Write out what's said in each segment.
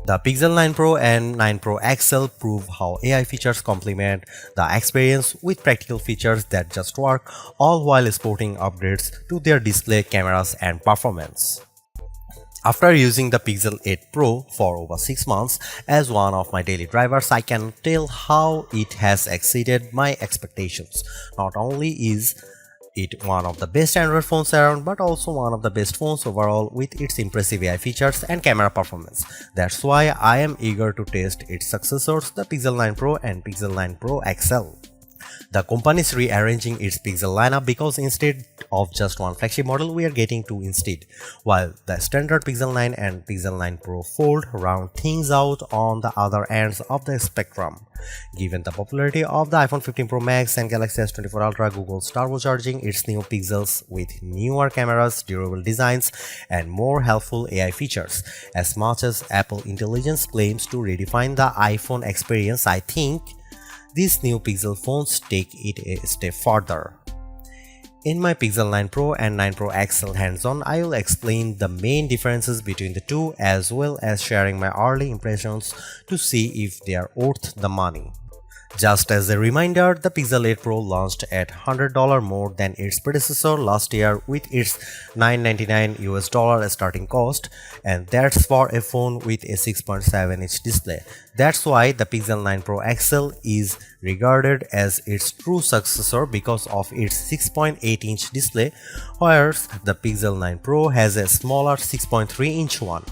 The Pixel 9 Pro and 9 Pro XL prove how AI features complement the experience with practical features that just work, all while sporting upgrades to their display, cameras, and performance. After using the Pixel 8 Pro for over 6 months as one of my daily drivers, I can tell how it has exceeded my expectations. Not only is it one of the best Android phones around, but also one of the best phones overall with its impressive AI features and camera performance. That's why I am eager to test its successors, the Pixel 9 Pro and Pixel 9 Pro XL. The company is rearranging its Pixel lineup because instead of just one flagship model, we are getting two instead, while the standard Pixel 9 and Pixel 9 Pro Fold round things out on the other ends of the spectrum. Given the popularity of the iPhone 15 Pro Max and Galaxy S24 Ultra, Google is turbocharging its new Pixels with newer cameras, durable designs, and more helpful AI features. As much as Apple Intelligence claims to redefine the iPhone experience, I think these new Pixel phones take it a step further. In my Pixel 9 Pro and 9 Pro XL hands-on, I will explain the main differences between the two as well as sharing my early impressions to see if they are worth the money. Just as a reminder, the Pixel 8 Pro launched at $100 more than its predecessor last year with its $999 starting cost, and that's for a phone with a 6.7-inch display. That's why the Pixel 9 Pro XL is regarded as its true successor because of its 6.8-inch display, whereas the Pixel 9 Pro has a smaller 6.3-inch one.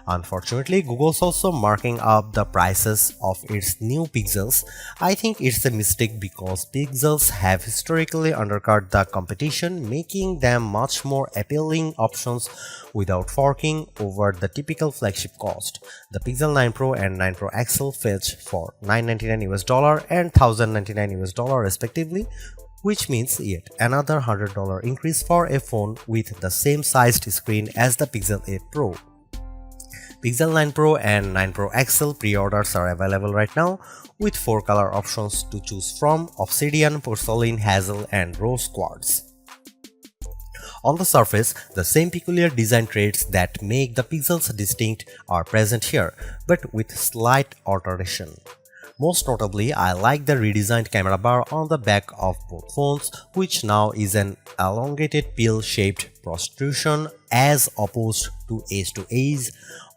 Unfortunately, Google's also marking up the prices of its new Pixels. I think it's a mistake because Pixels have historically undercut the competition, making them much more appealing options without forking over the typical flagship cost. The Pixel 9 Pro and 9 Pro XL fetch for $999 and $1,099 respectively, which means yet another $100 increase for a phone with the same sized screen as the Pixel 8 Pro. Pixel 9 Pro and 9 Pro XL pre-orders are available right now with 4 color options to choose from: Obsidian, Porcelain, Hazel, and Rose Quartz. On the surface, the same peculiar design traits that make the Pixels distinct are present here, but with slight alteration. Most notably, I like the redesigned camera bar on the back of both phones, which now is an elongated pill-shaped protrusion as opposed to edge-to-edge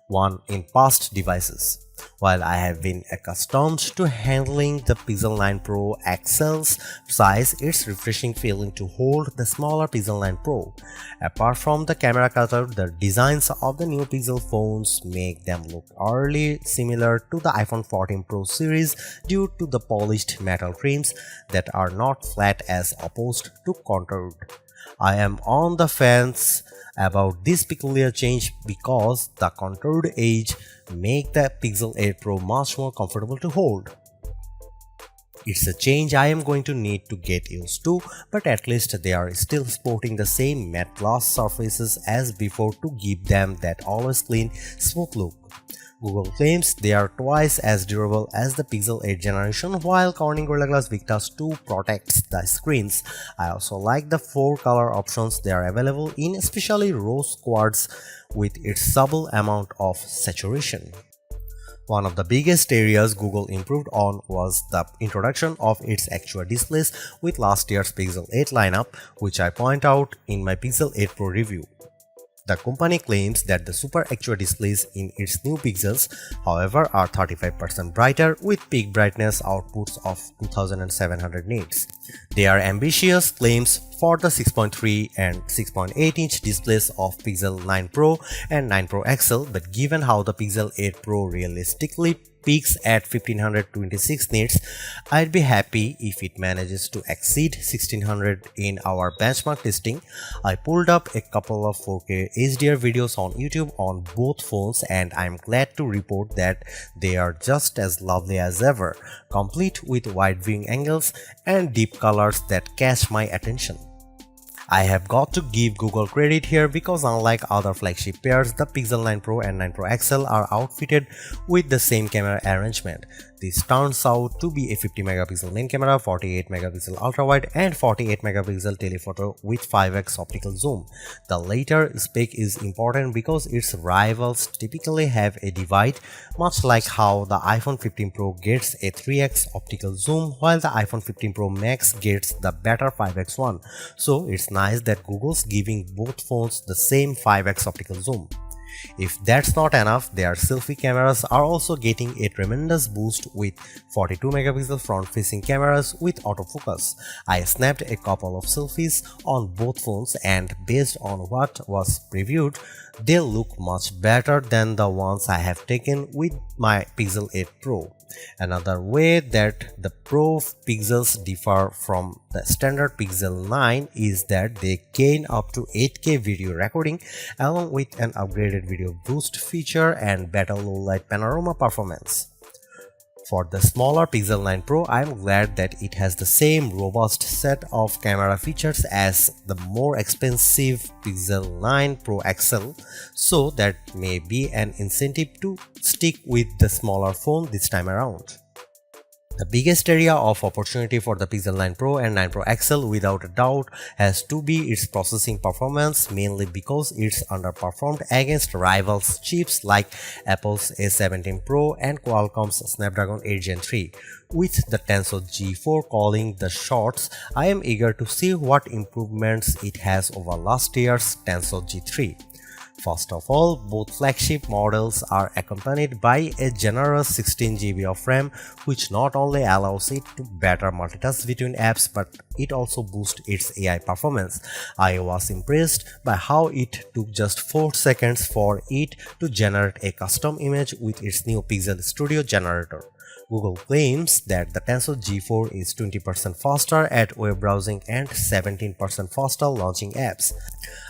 one in past devices. While I have been accustomed to handling the Pixel 9 Pro XL's size, it's refreshing feeling to hold the smaller Pixel 9 Pro. Apart from the camera cutout, the designs of the new Pixel phones make them look eerily similar to the iPhone 14 Pro series due to the polished metal trims that are not flat as opposed to contoured. I am on the fence about this peculiar change because the contoured edge make the Pixel 8 Pro much more comfortable to hold. It's a change I am going to need to get used to, but at least they are still sporting the same matte gloss surfaces as before to give them that always clean, smooth look. Google claims they are twice as durable as the Pixel 8 generation, while Corning Gorilla Glass Victus 2 protects the screens. I also like the 4 color options they are available in, especially Rose Quartz with its subtle amount of saturation. One of the biggest areas Google improved on was the introduction of its actual displays with last year's Pixel 8 lineup, which I point out in my Pixel 8 Pro review. The company claims that the Super Actual displays in its new Pixels, however, are 35% brighter with peak brightness outputs of 2700 nits. They are ambitious claims for the 6.3 and 6.8-inch displays of Pixel 9 Pro and 9 Pro XL, but given how the Pixel 8 Pro realistically peaks at 1526 nits, I'd be happy if it manages to exceed 1600 in our benchmark testing. I pulled up a couple of 4K HDR videos on YouTube on both phones, and I'm glad to report that they are just as lovely as ever, complete with wide viewing angles and deep colors that catch my attention. I have got to give Google credit here because unlike other flagship pairs, the Pixel 9 Pro and 9 Pro XL are outfitted with the same camera arrangement. This turns out to be a 50 megapixel main camera, 48 megapixel ultra wide and 48 megapixel telephoto with 5x optical zoom. The latter spec is important because its rivals typically have a divide, much like how the iPhone 15 Pro gets a 3x optical zoom while the iPhone 15 Pro Max gets the better 5x one. So it's nice that Google's giving both phones the same 5x optical zoom. If that's not enough, their selfie cameras are also getting a tremendous boost with 42 megapixel front-facing cameras with autofocus. I snapped a couple of selfies on both phones and based on what was previewed, they look much better than the ones I have taken with my Pixel 8 Pro. Another way that the Pro Pixels differ from the standard Pixel 9 is that they gain up to 8K video recording along with an upgraded video boost feature and better low-light panorama performance. For the smaller Pixel 9 Pro, I'm glad that it has the same robust set of camera features as the more expensive Pixel 9 Pro XL, so that may be an incentive to stick with the smaller phone this time around. The biggest area of opportunity for the Pixel 9 Pro and 9 Pro XL without a doubt has to be its processing performance, mainly because it's underperformed against rivals chips like Apple's A17 Pro and Qualcomm's Snapdragon 8 Gen 3. With the Tensor G4 calling the shots, I am eager to see what improvements it has over last year's Tensor G3. First of all, both flagship models are accompanied by a generous 16 GB of RAM, which not only allows it to better multitask between apps, but it also boosts its AI performance. I was impressed by how it took just 4 seconds for it to generate a custom image with its new Pixel Studio generator. Google claims that the Tensor G4 is 20% faster at web browsing and 17% faster launching apps.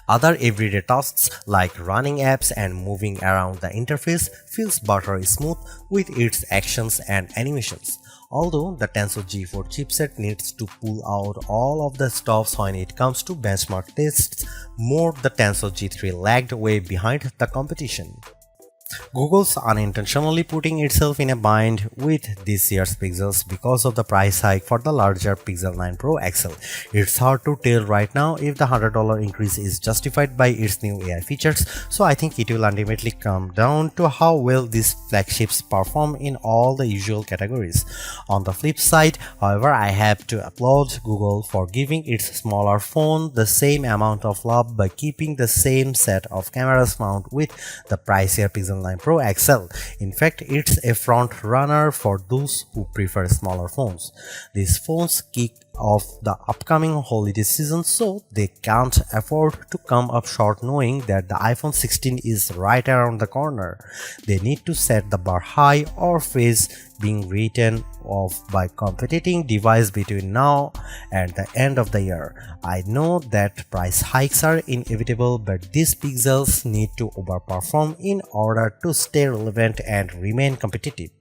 Other everyday tasks like running apps and moving around the interface feels buttery smooth with its actions and animations. Although the Tensor G4 chipset needs to pull out all of the stops when it comes to benchmark tests, the Tensor G3 lagged way behind the competition. Google's unintentionally putting itself in a bind with this year's Pixels because of the price hike for the larger Pixel 9 Pro XL. It's hard to tell right now if the $100 increase is justified by its new AI features, so I think it will ultimately come down to how well these flagships perform in all the usual categories. On the flip side, however, I have to applaud Google for giving its smaller phone the same amount of love by keeping the same set of cameras found with the pricier Pixel 9 Pro XL. In fact, it's a front runner for those who prefer smaller phones. These phones kick off the upcoming holiday season, so they can't afford to come up short knowing that the iPhone 16 is right around the corner. They need to set the bar high or face being written off by competing device between now and the end of the year. I know that price hikes are inevitable, but these Pixels need to overperform in order to stay relevant and remain competitive.